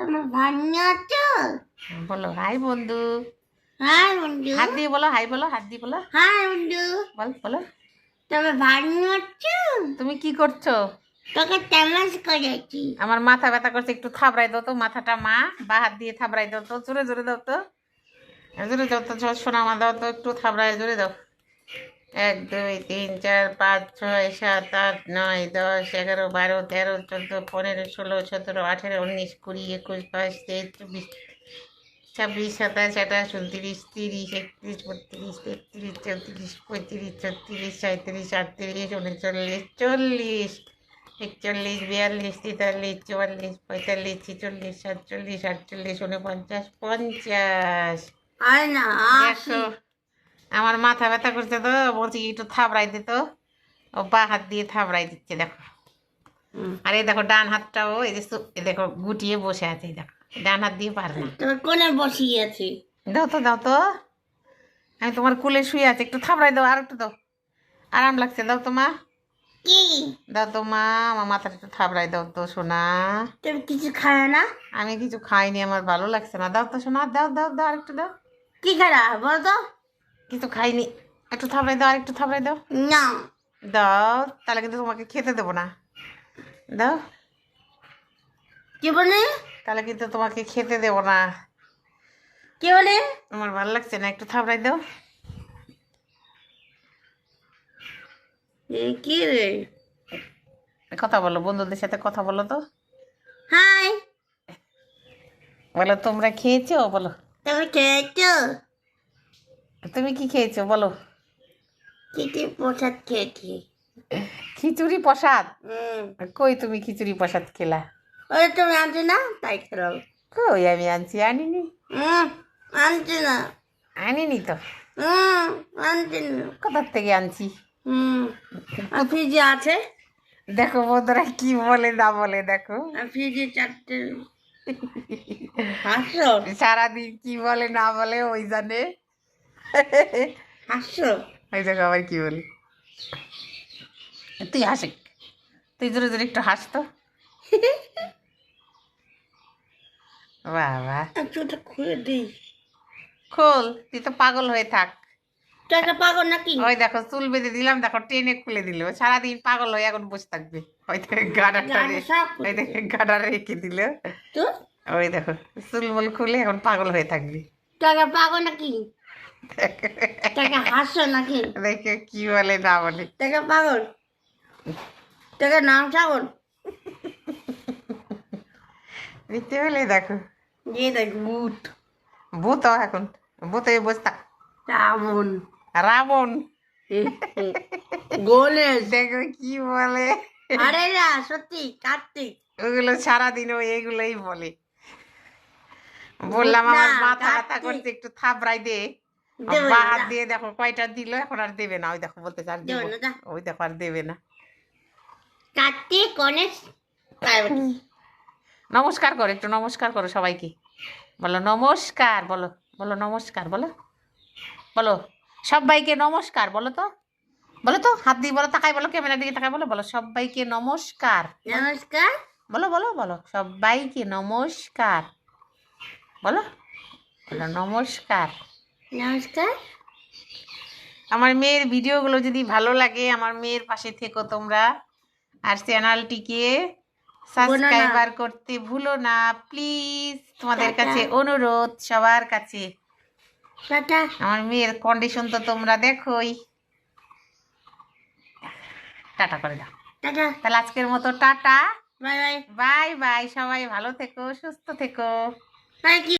তোমার ভাগ্নে আছো? বলো হাই বন্ধু। হাই বন্ধু। হাত দিয়ে বলো হাই, বলো হাত দিয়ে বলো হাই বন্ধু। বল বলো। তোমার ভাগ্নে আছো? তুমি কি করছো? তোকে তামাশ করেছি। আমার মাথা ব্যথা করছে, একটু থাবড়াই দাও তো মাথাটা মা। বা হাত দিয়ে থাবড়াই দাও তো, জোরে জোরে দাও তো, জোরে দাও তো, সোনা মা দাও তো, একটু থাবড়াই জোরে দাও। 1 2 3 4 5 6 7 8 9 10 11 12 13 14 15 16 17 18 19 20 21 22 23 24 26 27 28 29 30 31 32 33 34 35 36 37 38 39 40 41 42 43 44 45 46 47 48 49 50। আর না দেখো আমার মাথা ব্যথা করছে তো, বলছি একটু থাবড়াই দিত। ও বা হাত দিয়ে থাবড়াই দিচ্ছে দেখো। আর এই দেখো ডান হাতটাও এই যে এই দেখো গুটিয়ে বসে আছে, এই দেখো ডান হাত দিয়ে পারে না। তোর কোনে বসিয়ে আছে? দাও তো দাও তো, আমি তোমার কোলে শুয়ে আছি, একটু থাবড়াই দাও, আর একটু দাও, আরাম লাগছে, দাও তো মা, কি? দাও তো মা, আমার মাথাটা একটু থাবড়াই দাও তো সোনা। তুমি কিছু খায় না? আমি কিছু খাইনি, আমার ভালো লাগছে না, দাও তো সোনা, দাও দাও দাও, আর একটু দাও। কি খারা বল তো? কিছু খাইনি, একটু থাবড়াই দাও, আর একটু থাবড়াই দাও। না। দাও, তাহলে কিন্তু তোমাকে খেতে দেবো না। দাও, কি বলে? তাহলে কিন্তু তোমাকে খেতে দেবো না। কি বলে? আমার ভালো লাগছে না, একটু থাবড়াই দাও। কি রে? কথা বলো, বন্ধুদের সাথে কথা বলো তো, হাই। বলো তোমরা খেয়েছো, বলো তুমি খেয়েছো? তুমি কি খেয়েছো বলো। খিচুড়ি প্রসাদ খেয়েছি। খিচুড়ি প্রসাদ? হুম। কই তুমি খিচুড়ি প্রসাদ খেলা? ওই তুমি আনছো না তাই খেলাম। কই আমি আনছি, আনিনি। আনছি না। আনিনি তো। আনছি না। কোথার থেকে আনছি? আর ফ্রিজে আছে। দেখো বন্ধুরা কি বলে না বলে, দেখো আর ফ্রিজে 4টে। হাসো? সারাদিন কি বলে না বলে ওই জানে। হাসো? ওই দেখো আবার কি বলি। তুই হাসে, তুই জোরে জোরে একটু হাস তো। বাবা চুলটা খুলে দিই। খোল, তুই তো পাগল হয়ে থাক। তুই একটা পাগল নাকি? ওই দেখো চুল বেঁধে দিলাম, দেখো টেনে খুলে দিল, সারাদিন পাগল হয়ে এখন বসে থাকবে। ওই দেখে গাডাটা, ওই দেখে গাডা রেখে দিল। ওই দেখো চুল মুল খুলে এখন পাগল হয়ে থাকবি। তুই একটা পাগল নাকি? তাকে হাসো নাকি? দেখে কি বলে না বলে। তাকে পাগল, তাকে নাম ছাগল নিতে হলে দেখো দিয়ে দেখ ভূত। ভূত এখন, ভূতে বসে থাক। রাবণ। রাবণ গণেশ। দেখো কি বলে। আরে না সত্যি কার্তিক। ওগুলো সারাদিন ও এগুলোই বলে। বললাম আমার মাথা ব্যথা করছে, একটু থাবড়াই দে। বা হাত দিয়ে দেখো কয়টা দিল, এখন আর দেবে না। ওই দেখো বলতে চার দেবো, ওই দেখো আর দেবে না। কার্তিক গণেশ। নমস্কার করো, একটু নমস্কার করো সবাইকে, বলো নমস্কার, বলো বলো নমস্কার, বলো বলো সবাইকে নমস্কার, বলো তো, বলো তো হাত দিয়ে বলো, তাকাই বলো, ক্যামেরার দিকে তাকাই বলো, বলো সবাইকে নমস্কার। নমস্কার। বলো বলো বলো সবাইকে নমস্কার, বলো বলো নমস্কার। নমস্কার। আমার মেয়ের ভিডিওগুলো যদি ভালো লাগে, আমার মেয়ের পাশে থেকো তোমরা, আর চ্যানেলটিকে সাবস্ক্রাইবার করতে ভুলো না প্লিজ, তোমাদের কাছে অনুরোধ সবার কাছে। আমার মেয়ের কন্ডিশন তো তোমরা দেখোই। টাটা করে দাও। তাহলে আজকের মতো tata, bye bye. Bye bye, সবাই ভালো থেকো, সুস্থ থেকো। বাই।